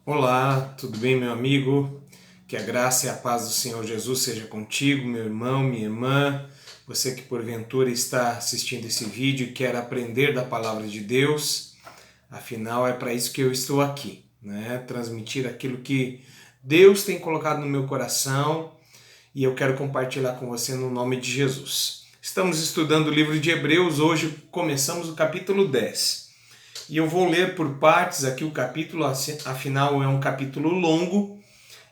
Olá, tudo bem, meu amigo? Que a graça e a paz do Senhor Jesus seja contigo, meu irmão, minha irmã, você que porventura está assistindo esse vídeo e quer aprender da palavra de Deus. Afinal, é para isso que eu estou aqui, né? Transmitir aquilo que Deus tem colocado no meu coração e eu quero compartilhar com você no nome de Jesus. Estamos estudando o livro de Hebreus, hoje começamos o capítulo 10. E eu vou ler por partes aqui o capítulo, afinal é um capítulo longo,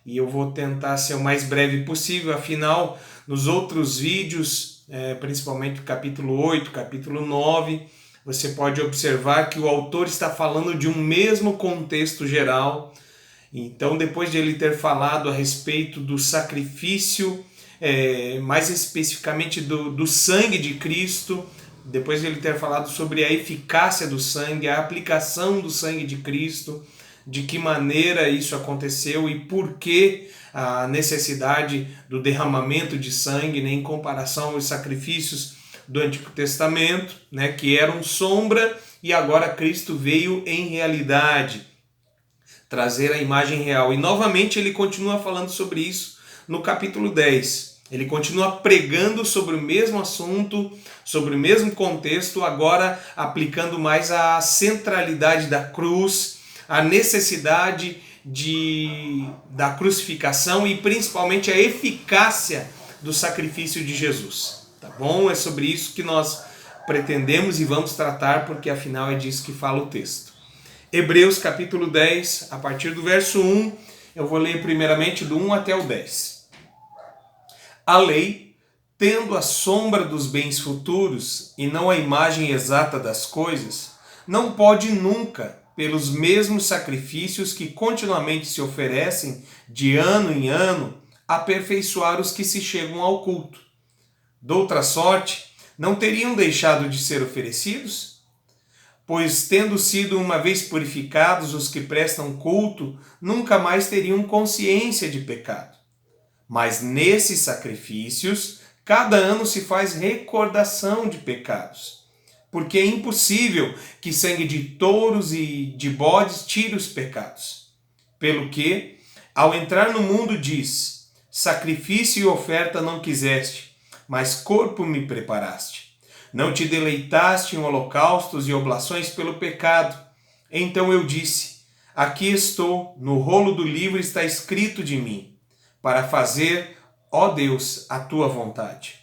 e eu vou tentar ser o mais breve possível, afinal, nos outros vídeos, principalmente o capítulo 8, capítulo 9, você pode observar que o autor está falando de um mesmo contexto geral. Então, depois de ele ter falado a respeito do sacrifício, mais especificamente do sangue de Cristo, depois de ele ter falado sobre a eficácia do sangue, a aplicação do sangue de Cristo, de que maneira isso aconteceu e por que a necessidade do derramamento de sangue, né, em comparação aos sacrifícios do Antigo Testamento, né, que eram sombra, e agora Cristo veio em realidade trazer a imagem real. E novamente ele continua falando sobre isso no capítulo 10. Ele continua pregando sobre o mesmo assunto, sobre o mesmo contexto, agora aplicando mais a centralidade da cruz, a necessidade da crucificação e principalmente a eficácia do sacrifício de Jesus. Tá bom? É sobre isso que nós pretendemos e vamos tratar, porque afinal é disso que fala o texto. Hebreus capítulo 10, a partir do verso 1, eu vou ler primeiramente do 1 até o 10. A lei, tendo a sombra dos bens futuros e não a imagem exata das coisas, não pode nunca, pelos mesmos sacrifícios que continuamente se oferecem de ano em ano, aperfeiçoar os que se chegam ao culto. Doutra sorte, não teriam deixado de ser oferecidos? Pois, tendo sido uma vez purificados os que prestam culto, nunca mais teriam consciência de pecado. Mas nesses sacrifícios, cada ano se faz recordação de pecados. Porque é impossível que sangue de touros e de bodes tire os pecados. Pelo que, ao entrar no mundo diz, sacrifício e oferta não quiseste, mas corpo me preparaste. Não te deleitaste em holocaustos e oblações pelo pecado. Então eu disse, aqui estou, no rolo do livro está escrito de mim, para fazer, ó Deus, a tua vontade.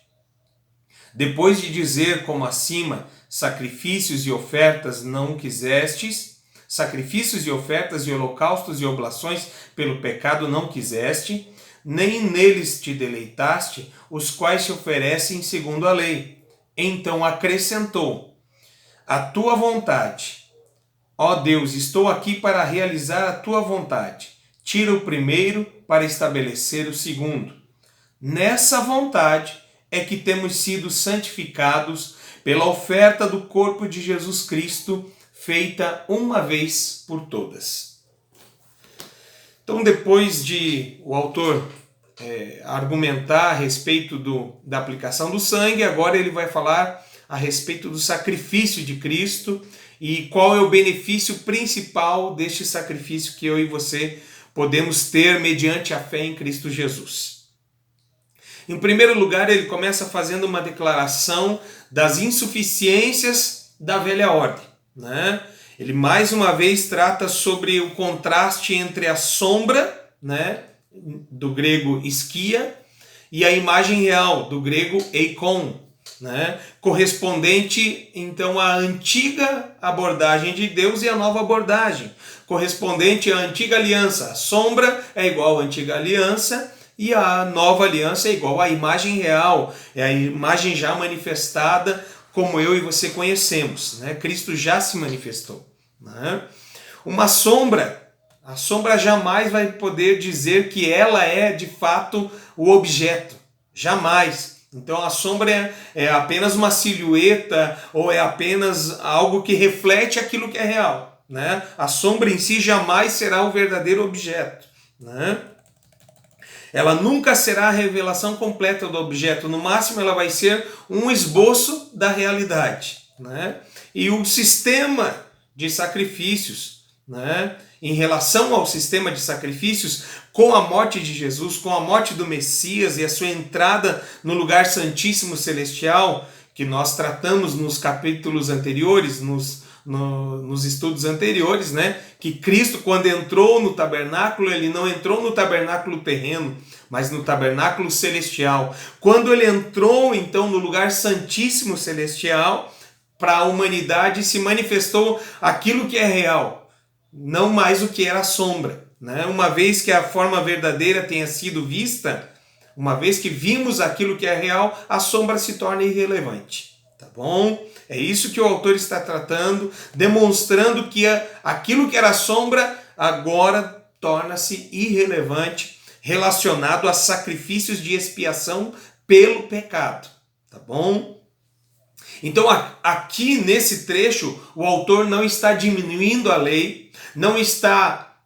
Depois de dizer como acima, sacrifícios e ofertas não quisestes, sacrifícios e ofertas e holocaustos e oblações pelo pecado não quiseste, nem neles te deleitaste, os quais se oferecem segundo a lei. Então acrescentou, a tua vontade. Ó Deus, estou aqui para realizar a tua vontade. Tira o primeiro para estabelecer o segundo. Nessa vontade é que temos sido santificados pela oferta do corpo de Jesus Cristo, feita uma vez por todas. Então, depois de o autor argumentar a respeito da aplicação do sangue, agora ele vai falar a respeito do sacrifício de Cristo e qual é o benefício principal deste sacrifício que eu e você podemos ter mediante a fé em Cristo Jesus. Em primeiro lugar, ele começa fazendo uma declaração das insuficiências da velha ordem, né? Ele mais uma vez trata sobre o contraste entre a sombra, né, do grego esquia, e a imagem real, do grego eikon, né, correspondente então à antiga abordagem de Deus e à nova abordagem, correspondente à antiga aliança. A sombra é igual à antiga aliança e a nova aliança é igual à imagem real, é a imagem já manifestada como eu e você conhecemos, né? Cristo já se manifestou, né? Uma sombra, a sombra jamais vai poder dizer que ela é de fato o objeto, jamais. Então a sombra é apenas uma silhueta ou é apenas algo que reflete aquilo que é real, né? A sombra em si jamais será o verdadeiro objeto, né? Ela nunca será a revelação completa do objeto, no máximo ela vai ser um esboço da realidade, né? E o sistema de sacrifícios, né, em relação ao sistema de sacrifícios, com a morte de Jesus, com a morte do Messias e a sua entrada no lugar santíssimo celestial, que nós tratamos nos capítulos anteriores, nos estudos anteriores, né? Que Cristo, quando entrou no tabernáculo, ele não entrou no tabernáculo terreno, mas no tabernáculo celestial. Quando ele entrou, então, no lugar santíssimo celestial, para a humanidade se manifestou aquilo que é real, não mais o que era sombra, né? Uma vez que a forma verdadeira tenha sido vista, uma vez que vimos aquilo que é real, a sombra se torna irrelevante, tá bom? É isso que o autor está tratando, demonstrando que aquilo que era sombra agora torna-se irrelevante, relacionado a sacrifícios de expiação pelo pecado, tá bom? Então aqui nesse trecho o autor não está diminuindo a lei, não está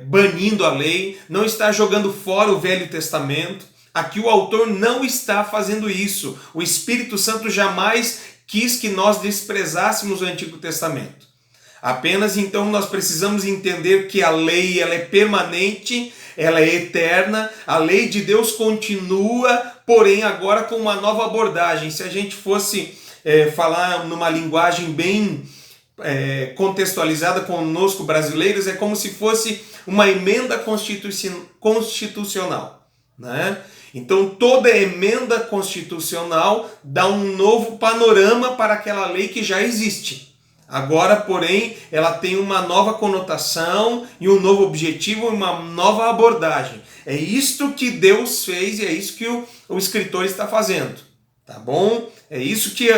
banindo a lei, não está jogando fora o Velho Testamento. Aqui o autor não está fazendo isso. O Espírito Santo jamais quis que nós desprezássemos o Antigo Testamento. Apenas então nós precisamos entender que a lei ela é permanente, ela é eterna, a lei de Deus continua, porém agora com uma nova abordagem. Se a gente fosse falar numa linguagem bem contextualizada conosco brasileiros, é como se fosse uma emenda constitucional, né? Então toda emenda constitucional dá um novo panorama para aquela lei que já existe. Agora, porém, ela tem uma nova conotação e um novo objetivo, uma nova abordagem. É isto que Deus fez e é isso que o escritor está fazendo. Tá bom? É isso que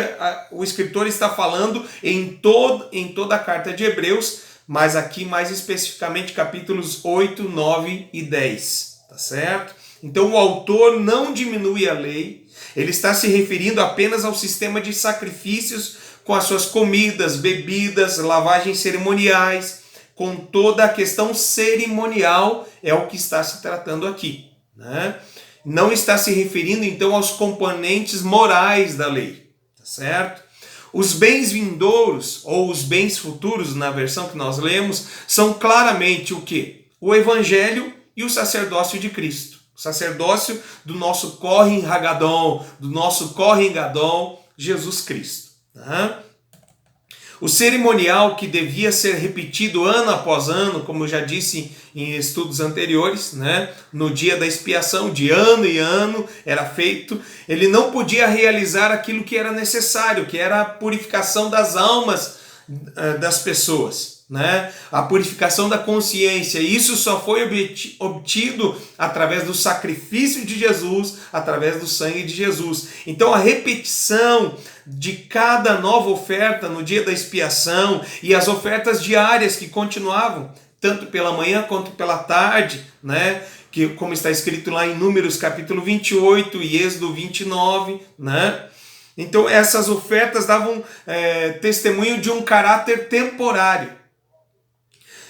o escritor está falando em toda a carta de Hebreus, mas aqui mais especificamente capítulos 8, 9 e 10. Tá certo? Então o autor não diminui a lei, ele está se referindo apenas ao sistema de sacrifícios com as suas comidas, bebidas, lavagens cerimoniais, com toda a questão cerimonial é o que está se tratando aqui, né? Não está se referindo então aos componentes morais da lei, tá certo? Os bens vindouros ou os bens futuros, na versão que nós lemos, são claramente o quê? O Evangelho e o sacerdócio de Cristo. O sacerdócio do nosso Kohen Hagadol, do nosso Kohen Gadol, Jesus Cristo. Tá? O cerimonial que devia ser repetido ano após ano, como eu já disse em estudos anteriores, né? No dia da expiação, de ano em ano era feito, ele não podia realizar aquilo que era necessário, que era a purificação das almas das pessoas, né? A purificação da consciência. Isso só foi obtido através do sacrifício de Jesus, através do sangue de Jesus. Então a repetição de cada nova oferta no dia da expiação e as ofertas diárias que continuavam, tanto pela manhã quanto pela tarde, né? Que, como está escrito lá em Números capítulo 28 e Êxodo 29, né? Então essas ofertas davam testemunho de um caráter temporário.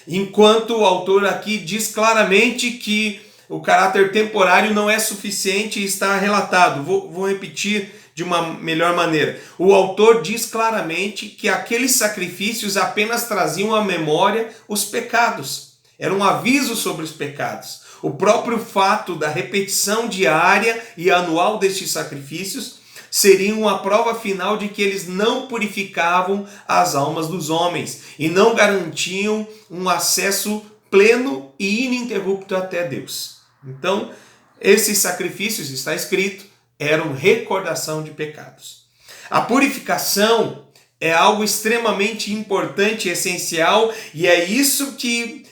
Enquanto o autor aqui diz claramente que o caráter temporário não é suficiente e está relatado. Vou repetir de uma melhor maneira. O autor diz claramente que aqueles sacrifícios apenas traziam à memória os pecados. Era um aviso sobre os pecados. O próprio fato da repetição diária e anual destes sacrifícios seria uma prova final de que eles não purificavam as almas dos homens e não garantiam um acesso pleno e ininterrupto até Deus. Então, esses sacrifícios, está escrito, eram recordação de pecados. A purificação é algo extremamente importante e essencial, e é isso que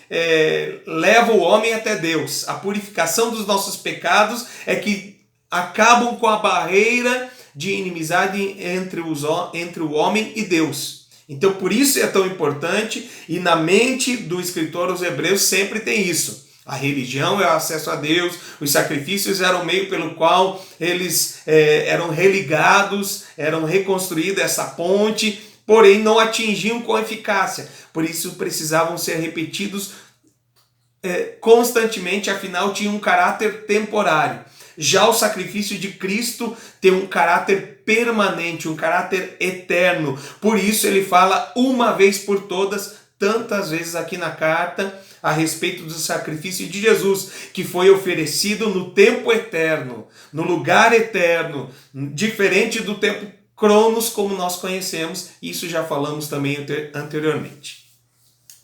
leva o homem até Deus. A purificação dos nossos pecados é que acabam com a barreira de inimizade entre o homem e Deus. Então por isso é tão importante, e na mente do escritor aos Hebreus sempre tem isso. A religião é o acesso a Deus, os sacrifícios eram o meio pelo qual eles eram religados, eram reconstruídos essa ponte, porém não atingiam com eficácia. Por isso precisavam ser repetidos constantemente, afinal tinha um caráter temporário. Já o sacrifício de Cristo tem um caráter permanente, um caráter eterno. Por isso ele fala uma vez por todas, tantas vezes aqui na carta a respeito do sacrifício de Jesus, que foi oferecido no tempo eterno, no lugar eterno, diferente do tempo Cronos como nós conhecemos. Isso já falamos também anteriormente,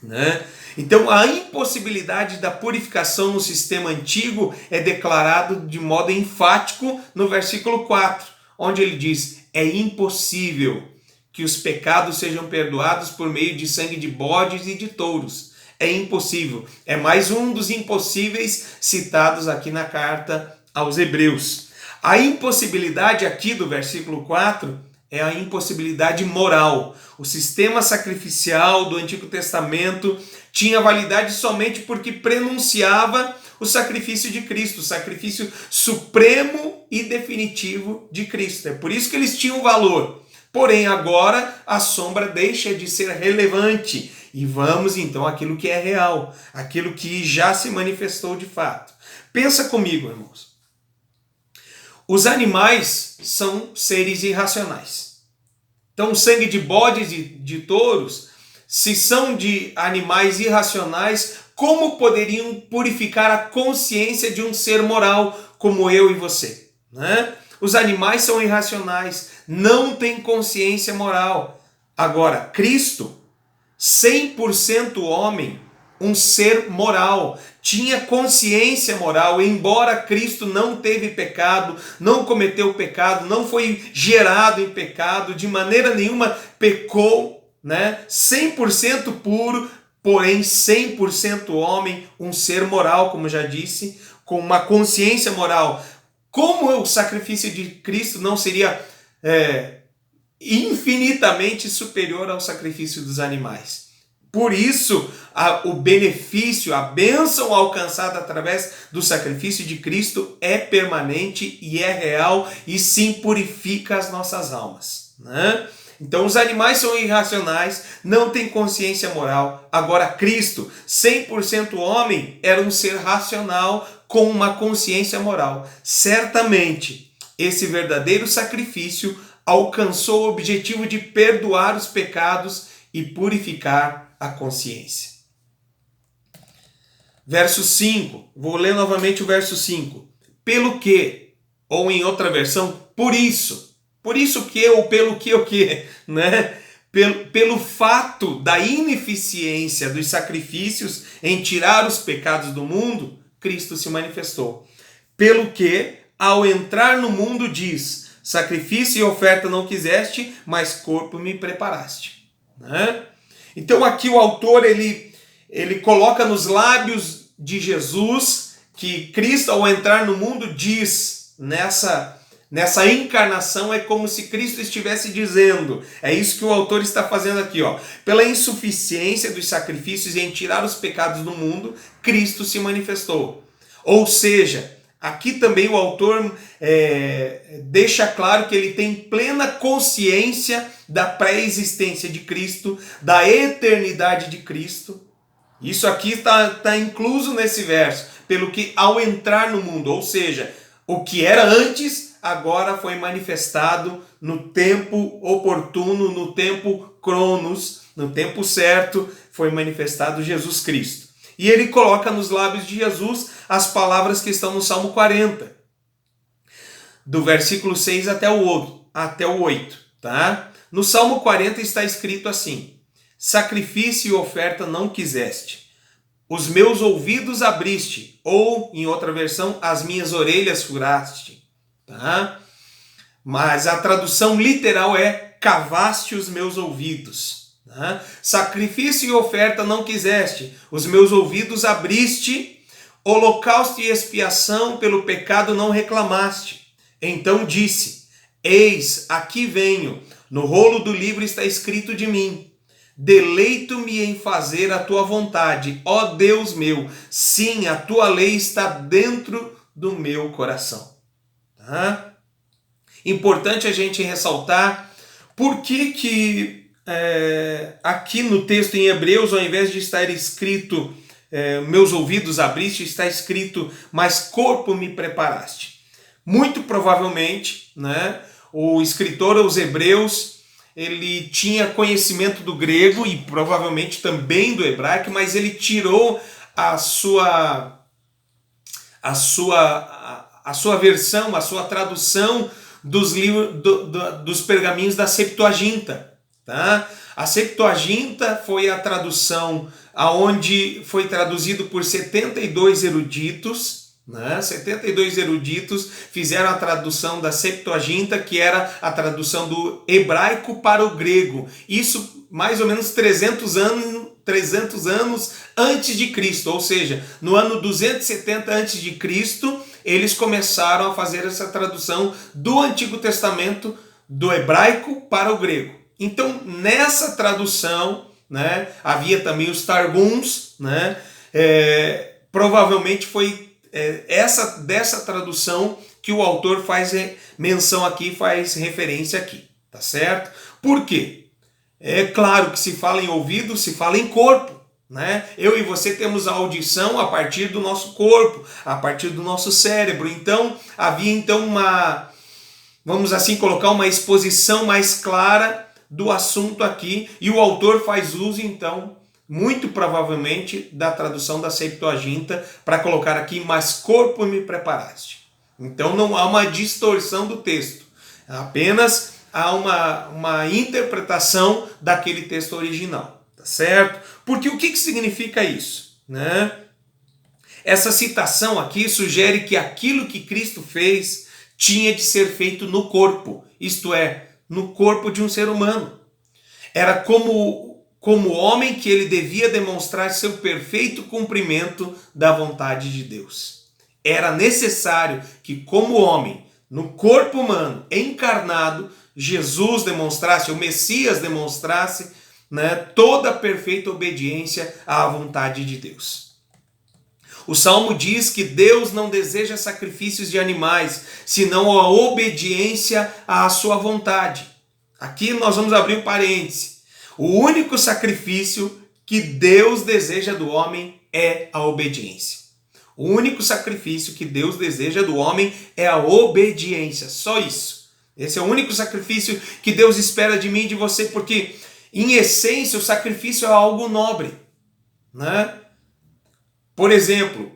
né? Então a impossibilidade da purificação no sistema antigo é declarado de modo enfático no versículo 4, onde ele diz: é impossível que os pecados sejam perdoados por meio de sangue de bodes e de touros. É impossível. É mais um dos impossíveis citados aqui na carta aos Hebreus. A impossibilidade aqui do versículo 4 é a impossibilidade moral. O sistema sacrificial do Antigo Testamento tinha validade somente porque prenunciava o sacrifício de Cristo, o sacrifício supremo e definitivo de Cristo. É por isso que eles tinham valor. Porém, agora a sombra deixa de ser relevante e vamos então àquilo que é real, aquilo que já se manifestou de fato. Pensa comigo, irmãos. Os animais são seres irracionais. Então, o sangue de bodes e de touros, se são de animais irracionais, como poderiam purificar a consciência de um ser moral como eu e você, né? Os animais são irracionais, não têm consciência moral. Agora, Cristo, 100% homem, um ser moral, tinha consciência moral, embora Cristo não teve pecado, não cometeu pecado, não foi gerado em pecado, de maneira nenhuma pecou, né? 100% puro, porém 100% homem, um ser moral, como já disse, com uma consciência moral. Como o sacrifício de Cristo não seria infinitamente superior ao sacrifício dos animais? Por isso, o benefício, a bênção alcançada através do sacrifício de Cristo é permanente e é real e sim purifica as nossas almas, né? Então os animais são irracionais, não têm consciência moral. Agora Cristo, 100% homem, era um ser racional com uma consciência moral. Certamente, esse verdadeiro sacrifício alcançou o objetivo de perdoar os pecados e purificar a consciência. Verso 5, vou ler novamente o verso 5. Pelo que, ou em outra versão, por isso que, ou pelo que o que, né? Pelo fato da ineficiência dos sacrifícios em tirar os pecados do mundo, Cristo se manifestou. Pelo que, ao entrar no mundo, diz: sacrifício e oferta não quiseste, mas corpo me preparaste, né? Então aqui o autor ele coloca nos lábios de Jesus que Cristo, ao entrar no mundo, diz nessa encarnação, é como se Cristo estivesse dizendo, é isso que o autor está fazendo aqui, ó. Pela insuficiência dos sacrifícios em tirar os pecados do mundo, Cristo se manifestou. Ou seja, aqui também o autor deixa claro que ele tem plena consciência da pré-existência de Cristo, da eternidade de Cristo. Isso aqui está incluso nesse verso, pelo que ao entrar no mundo, ou seja, o que era antes, agora foi manifestado no tempo oportuno, no tempo Cronos, no tempo certo, foi manifestado Jesus Cristo. E ele coloca nos lábios de Jesus as palavras que estão no Salmo 40, do versículo 6 até o 8, tá? No Salmo 40 está escrito assim: sacrifício e oferta não quiseste, os meus ouvidos abriste, ou, em outra versão, as minhas orelhas furaste, tá? Mas a tradução literal é: cavaste os meus ouvidos. Tá? Sacrifício e oferta não quiseste, os meus ouvidos abriste, holocausto e expiação pelo pecado não reclamaste. Então disse: eis, aqui venho, no rolo do livro está escrito de mim. Deleito-me em fazer a tua vontade, ó Deus meu. Sim, a tua lei está dentro do meu coração. Tá? Importante a gente ressaltar por que aqui no texto em Hebreus, ao invés de estar escrito meus ouvidos abriste, está escrito mas corpo me preparaste. Muito provavelmente, né, o escritor aos Hebreus ele tinha conhecimento do grego e provavelmente também do hebraico, mas ele tirou a sua versão, a sua tradução dos livros, dos pergaminhos da Septuaginta. Tá? A Septuaginta foi a tradução aonde foi traduzido por 72 eruditos, né? 72 eruditos fizeram a tradução da Septuaginta, que era a tradução do hebraico para o grego. Isso mais ou menos 300 anos antes de Cristo, ou seja, no ano 270 antes de Cristo, eles começaram a fazer essa tradução do Antigo Testamento do hebraico para o grego. Então, nessa tradução, né, havia também os Targums, né, provavelmente foi dessa tradução que o autor faz menção aqui, faz referência aqui, tá certo? Por quê? É claro que se fala em ouvido, se fala em corpo, né? Eu e você temos a audição a partir do nosso corpo, a partir do nosso cérebro. Então, havia uma, vamos assim colocar, uma exposição mais clara do assunto aqui, e o autor faz uso, então, muito provavelmente, da tradução da Septuaginta para colocar aqui, mas corpo me preparaste. Então não há uma distorção do texto, apenas há uma interpretação daquele texto original, tá certo? Porque o que significa isso, né? Essa citação aqui sugere que aquilo que Cristo fez tinha de ser feito no corpo, isto é, no corpo de um ser humano. Era como homem que ele devia demonstrar seu perfeito cumprimento da vontade de Deus. Era necessário que, como homem, no corpo humano, encarnado, Jesus demonstrasse, o Messias demonstrasse, né, toda a perfeita obediência à vontade de Deus. O Salmo diz que Deus não deseja sacrifícios de animais, senão a obediência à sua vontade. Aqui nós vamos abrir um parêntese. O único sacrifício que Deus deseja do homem é a obediência. O único sacrifício que Deus deseja do homem é a obediência. Só isso. Esse é o único sacrifício que Deus espera de mim e de você, porque, em essência, o sacrifício é algo nobre, né? Por exemplo,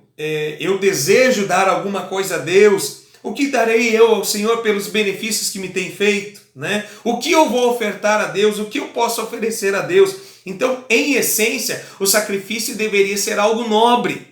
eu desejo dar alguma coisa a Deus. O que darei eu ao Senhor pelos benefícios que me tem feito, né? O que eu vou ofertar a Deus? O que eu posso oferecer a Deus? Então, em essência, o sacrifício deveria ser algo nobre.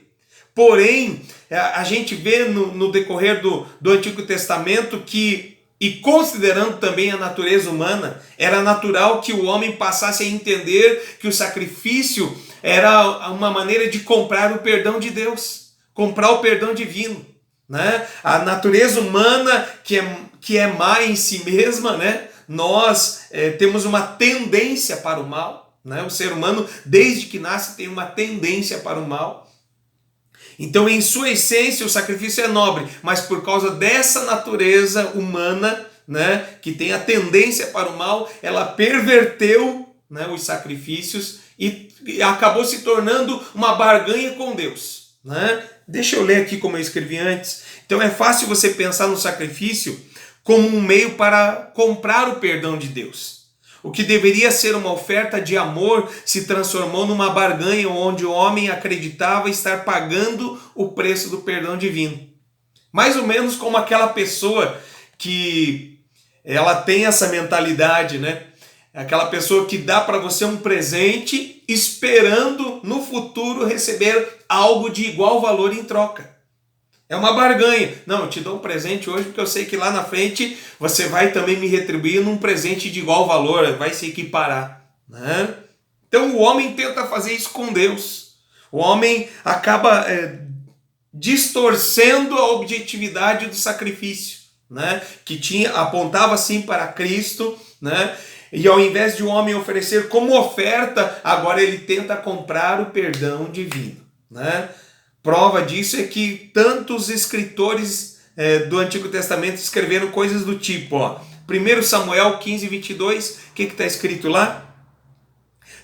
Porém, a gente vê no decorrer do Antigo Testamento que, e considerando também a natureza humana, era natural que o homem passasse a entender que o sacrifício era uma maneira de comprar o perdão de Deus, comprar o perdão divino, né? A natureza humana, que é má em si mesma, né? Nós temos uma tendência para o mal, né? O ser humano, desde que nasce, tem uma tendência para o mal. Então, em sua essência, o sacrifício é nobre, mas por causa dessa natureza humana, né, que tem a tendência para o mal, ela perverteu, né, os sacrifícios e acabou se tornando uma barganha com Deus, né? Deixa eu ler aqui como eu escrevi antes. Então, é fácil você pensar no sacrifício como um meio para comprar o perdão de Deus. O que deveria ser uma oferta de amor se transformou numa barganha onde o homem acreditava estar pagando o preço do perdão divino. Mais ou menos como aquela pessoa que ela tem essa mentalidade, né? Aquela pessoa que dá para você um presente esperando no futuro receber algo de igual valor em troca. É uma barganha. Não, eu te dou um presente hoje porque eu sei que lá na frente você vai também me retribuir num presente de igual valor, vai se equiparar, né? Então o homem tenta fazer isso com Deus. O homem acaba distorcendo a objetividade do sacrifício, né? Que apontava sim para Cristo, né? E ao invés de o homem oferecer como oferta, agora ele tenta comprar o perdão divino, né? Prova disso é que tantos escritores do Antigo Testamento escreveram coisas do tipo, ó, 1 Samuel 15, 22, o que está escrito lá?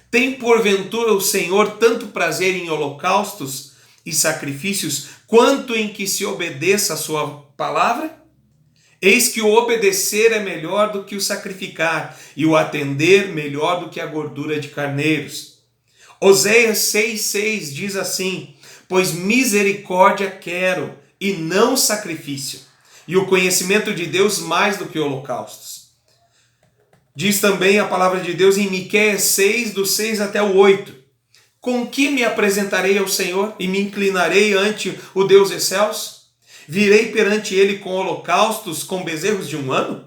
Tem porventura o Senhor tanto prazer em holocaustos e sacrifícios, quanto em que se obedeça a sua palavra? Eis que o obedecer é melhor do que o sacrificar, e o atender melhor do que a gordura de carneiros. Oséias 6,6 diz assim: pois misericórdia quero, e não sacrifício, e o conhecimento de Deus mais do que holocaustos. Diz também a palavra de Deus em Miqueias 6, do 6 até o 8. Com que me apresentarei ao Senhor e me inclinarei ante o Deus excelso? Virei perante ele com holocaustos, com bezerros de um ano?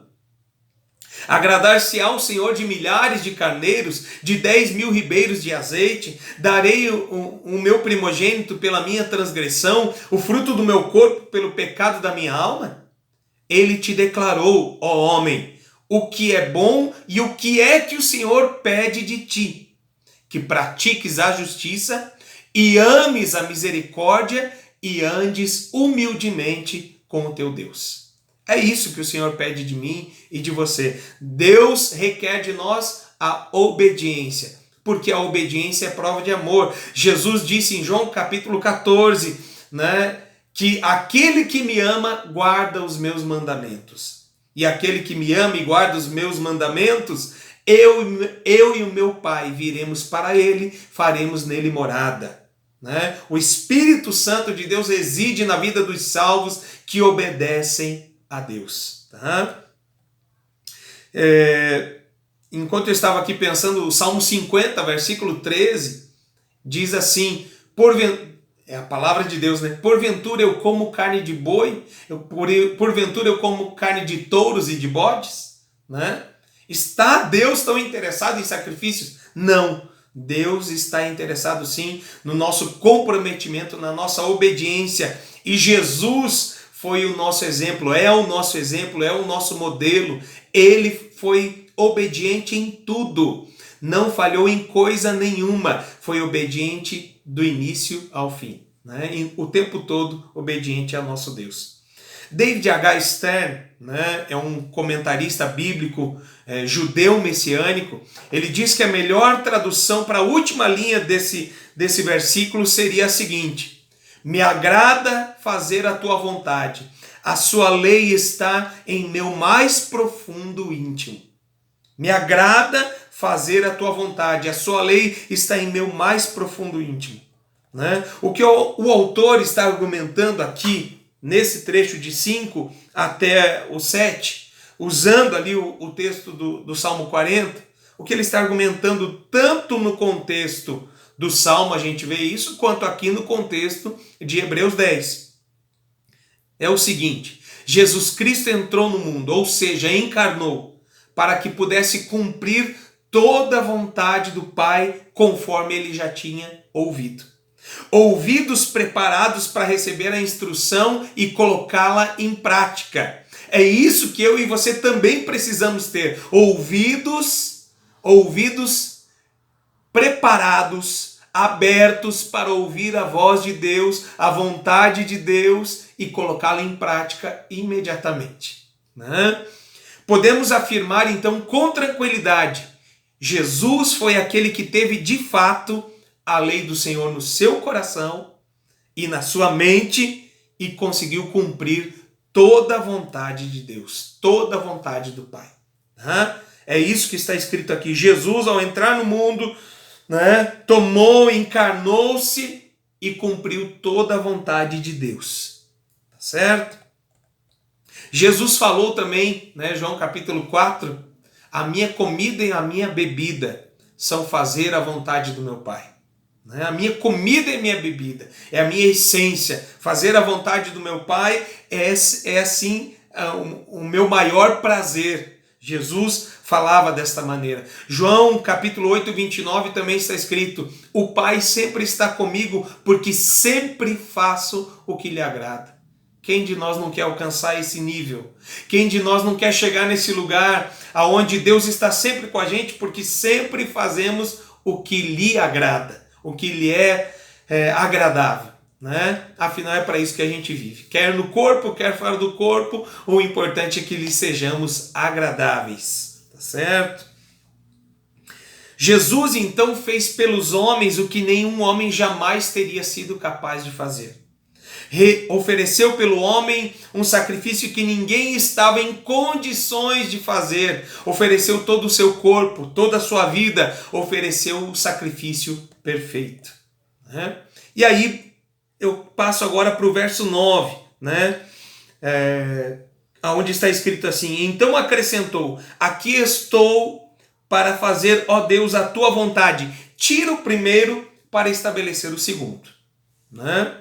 Agradar-se-á o Senhor de milhares de carneiros, de 10.000 ribeiros de azeite? Darei o meu primogênito pela minha transgressão, o fruto do meu corpo pelo pecado da minha alma? Ele te declarou, ó homem, o que é bom e o que é que o Senhor pede de ti: que pratiques a justiça e ames a misericórdia e andes humildemente com o teu Deus. É isso que o Senhor pede de mim e de você. Deus requer de nós a obediência, porque a obediência é prova de amor. Jesus disse em João capítulo 14, que aquele que me ama guarda os meus mandamentos. E aquele que me ama e guarda os meus mandamentos, eu e o meu Pai viremos para ele, faremos nele morada. O Espírito Santo de Deus reside na vida dos salvos que obedecem a Deus. Enquanto eu estava aqui pensando, o Salmo 50, versículo 13, diz assim: é a palavra de Deus, porventura eu como carne de boi, porventura eu como carne de touros e de bodes? Está Deus tão interessado em sacrifícios? Não. Deus está interessado sim no nosso comprometimento, na nossa obediência. E Jesus foi o nosso exemplo, é o nosso modelo. Ele foi obediente em tudo, não falhou em coisa nenhuma, foi obediente do início ao fim, o tempo todo obediente ao nosso Deus. David H. Stern, é um comentarista bíblico judeu messiânico. Ele diz que a melhor tradução para a última linha desse versículo seria a seguinte: me agrada fazer a tua vontade, a sua lei está em meu mais profundo íntimo. Me agrada fazer a tua vontade, a sua lei está em meu mais profundo íntimo. O que o autor está argumentando aqui, nesse trecho de 5 até o 7, usando ali o texto do Salmo 40, o que ele está argumentando tanto no contexto do Salmo, a gente vê isso, quanto aqui no contexto de Hebreus 10. É o seguinte: Jesus Cristo entrou no mundo, ou seja, encarnou, para que pudesse cumprir toda a vontade do Pai, conforme ele já tinha ouvido. Ouvidos preparados para receber a instrução e colocá-la em prática. É isso que eu e você também precisamos ter. Ouvidos preparados, abertos para ouvir a voz de Deus, a vontade de Deus e colocá-la em prática imediatamente. Podemos afirmar então com tranquilidade: Jesus foi aquele que teve de fato a lei do Senhor no seu coração e na sua mente e conseguiu cumprir toda a vontade de Deus, toda a vontade do Pai. É isso que está escrito aqui. Jesus, ao entrar no mundo, tomou, encarnou-se e cumpriu toda a vontade de Deus. Tá certo? Jesus falou também, João capítulo 4, a minha comida e a minha bebida são fazer a vontade do meu Pai. A minha comida e a minha bebida, é a minha essência. Fazer a vontade do meu Pai é assim o meu maior prazer. Jesus falava desta maneira. João capítulo 8, 29 também está escrito: o Pai sempre está comigo, porque sempre faço o que lhe agrada. Quem de nós não quer alcançar esse nível? Quem de nós não quer chegar nesse lugar onde Deus está sempre com a gente, porque sempre fazemos o que lhe agrada, o que lhe é agradável, Afinal é para isso que a gente vive, quer no corpo, quer fora do corpo. O importante é que lhe sejamos agradáveis, tá certo? Jesus então fez pelos homens o que nenhum homem jamais teria sido capaz de fazer. Ofereceu pelo homem um sacrifício que ninguém estava em condições de fazer. Ofereceu todo o seu corpo, toda a sua vida. Ofereceu o sacrifício perfeito. Né? E aí eu passo agora para o verso 9, né? Onde está escrito assim: então acrescentou, aqui estou para fazer, ó Deus, a tua vontade. Tira o primeiro para estabelecer o segundo. Né?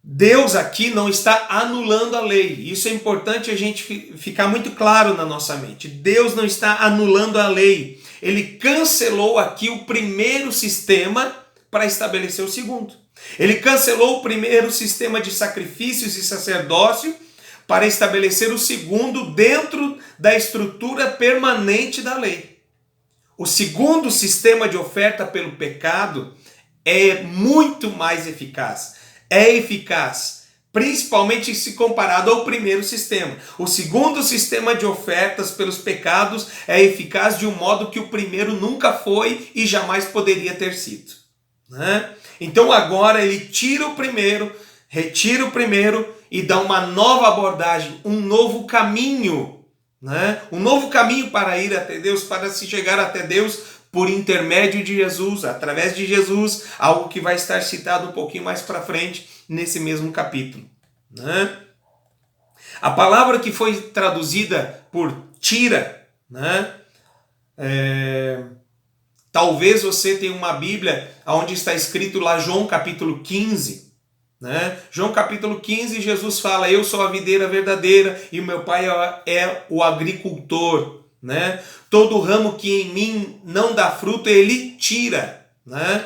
Deus aqui não está anulando a lei. Isso é importante a gente ficar muito claro na nossa mente. Deus não está anulando a lei. Ele cancelou aqui o primeiro sistema para estabelecer o segundo. Ele cancelou o primeiro sistema de sacrifícios e sacerdócio para estabelecer o segundo dentro da estrutura permanente da lei. O segundo sistema de oferta pelo pecado é muito mais eficaz. É eficaz, principalmente se comparado ao primeiro sistema. O segundo sistema de ofertas pelos pecados é eficaz de um modo que o primeiro nunca foi e jamais poderia ter sido. Né? Então agora ele tira o primeiro, retira o primeiro e dá uma nova abordagem, um novo caminho. Né? Um novo caminho para ir até Deus, para se chegar até Deus por intermédio de Jesus, através de Jesus, algo que vai estar citado um pouquinho mais para frente nesse mesmo capítulo. Né? A palavra que foi traduzida por tira, né? Talvez você tenha uma Bíblia onde está escrito lá João capítulo 15. Né? João capítulo 15, Jesus fala: eu sou a videira verdadeira e o meu pai é o agricultor. Né? Todo ramo que em mim não dá fruto, ele tira. Né?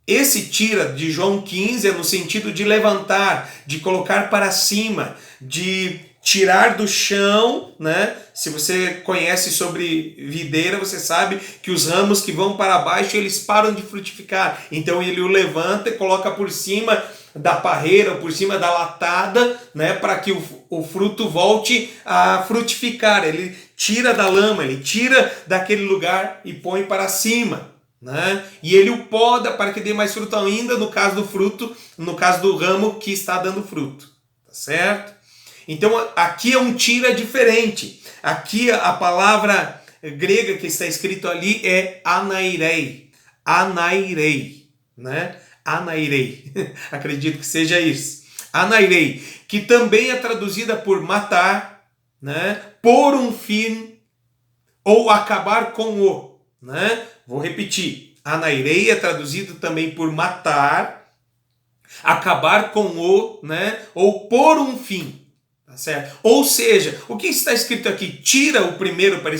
Esse tira de João 15 é no sentido de levantar, de colocar para cima, de tirar do chão. Né? Se você conhece sobre videira, você sabe que os ramos que vão para baixo, eles param de frutificar. Então ele o levanta e coloca por cima da parreira, por cima da latada, né, para que o fruto volte a frutificar. Ele tira da lama, ele tira daquele lugar e põe para cima. Né? E ele o poda para que dê mais fruto ainda, no caso do fruto, no caso do ramo que está dando fruto. Tá certo? Então aqui é um tira diferente. Aqui a palavra grega que está escrito ali é anairei. Anairei. Né? Anairei. Acredito que seja isso. Anairei, que também é traduzida por matar, né? Por um fim, ou acabar com o. Né? Vou repetir. Anairei é traduzido também por matar, acabar com o, né? Ou por um fim. Tá certo? Ou seja, o que está escrito aqui? Tira o primeiro para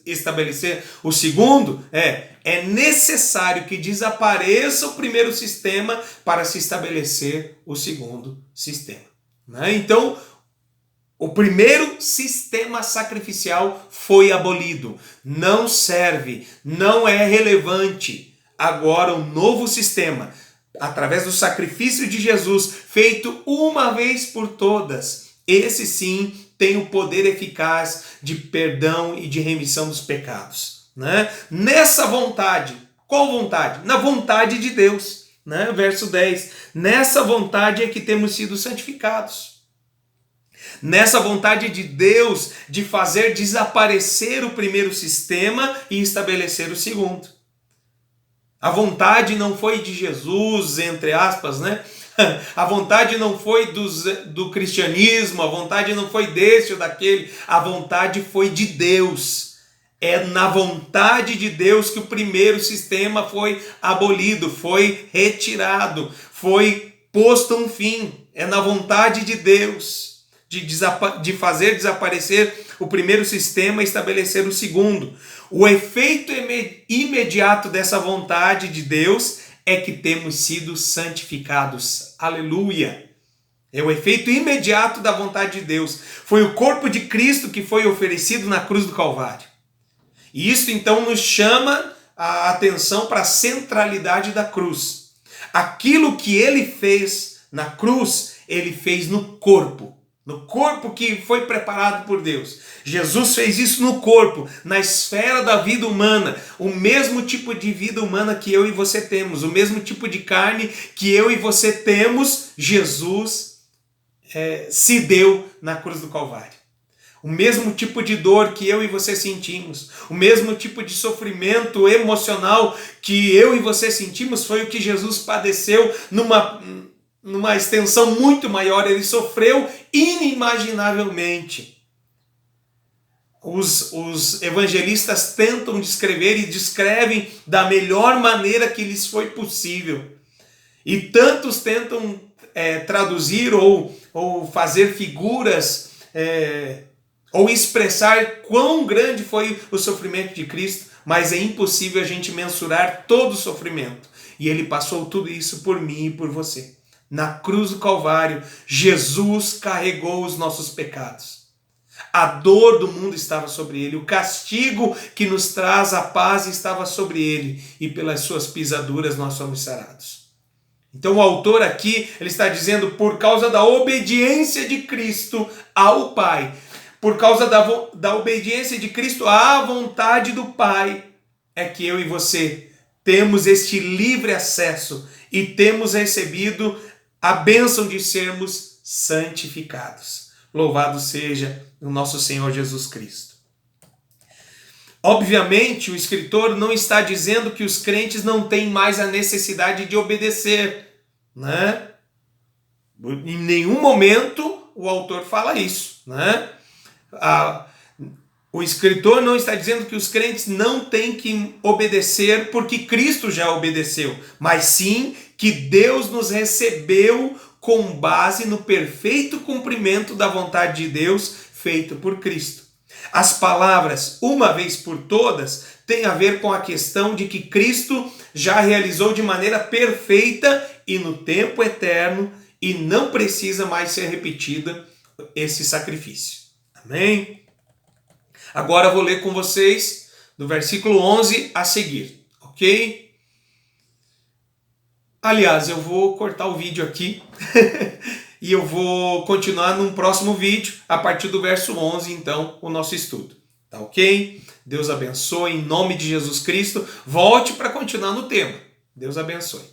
estabelecer o segundo? É necessário que desapareça o primeiro sistema para se estabelecer o segundo sistema. Né? Então, o primeiro sistema sacrificial foi abolido. Não serve, não é relevante. Agora, um novo sistema, através do sacrifício de Jesus, feito uma vez por todas, esse sim tem o poder eficaz de perdão e de remissão dos pecados. Né? Nessa vontade, qual vontade? Na vontade de Deus. Né? Verso 10. Nessa vontade é que temos sido santificados. Nessa vontade de Deus de fazer desaparecer o primeiro sistema e estabelecer o segundo. A vontade não foi de Jesus, entre aspas, né? A vontade não foi do cristianismo, a vontade não foi desse ou daquele, a vontade foi de Deus. É na vontade de Deus que o primeiro sistema foi abolido, foi retirado, foi posto um fim. É na vontade de Deus de fazer desaparecer o primeiro sistema e estabelecer o segundo. O efeito imediato dessa vontade de Deus é que temos sido santificados. Aleluia! É o efeito imediato da vontade de Deus. Foi o corpo de Cristo que foi oferecido na cruz do Calvário. E isso então nos chama a atenção para a centralidade da cruz. Aquilo que ele fez na cruz, ele fez no corpo. no corpo que foi preparado por Deus. Jesus fez isso no corpo, na esfera da vida humana, o mesmo tipo de vida humana que eu e você temos, o mesmo tipo de carne que eu e você temos, Jesus se deu na cruz do Calvário. O mesmo tipo de dor que eu e você sentimos, o mesmo tipo de sofrimento emocional que eu e você sentimos foi o que Jesus padeceu numa extensão muito maior. Ele sofreu inimaginavelmente. Os evangelistas tentam descrever e descrevem da melhor maneira que lhes foi possível. E tantos tentam traduzir ou fazer figuras ou expressar quão grande foi o sofrimento de Cristo, mas é impossível a gente mensurar todo o sofrimento. E ele passou tudo isso por mim e por você. Na cruz do Calvário, Jesus carregou os nossos pecados. A dor do mundo estava sobre ele, o castigo que nos traz a paz estava sobre ele, e pelas suas pisaduras nós somos sarados. Então o autor aqui, ele está dizendo, por causa da obediência de Cristo ao Pai, por causa da obediência de Cristo à vontade do Pai, é que eu e você temos este livre acesso e temos recebido a bênção de sermos santificados. Louvado seja o nosso Senhor Jesus Cristo. Obviamente, o escritor não está dizendo que os crentes não têm mais a necessidade de obedecer, né? Em nenhum momento o autor fala isso, né? O escritor não está dizendo que os crentes não têm que obedecer porque Cristo já obedeceu, mas sim que Deus nos recebeu com base no perfeito cumprimento da vontade de Deus feito por Cristo. As palavras, uma vez por todas, têm a ver com a questão de que Cristo já realizou de maneira perfeita e no tempo eterno e não precisa mais ser repetida esse sacrifício. Amém? Agora eu vou ler com vocês do versículo 11 a seguir, ok? Aliás, eu vou cortar o vídeo aqui e eu vou continuar num próximo vídeo, a partir do verso 11, então, o nosso estudo. Tá ok? Deus abençoe, em nome de Jesus Cristo. Volte para continuar no tema. Deus abençoe.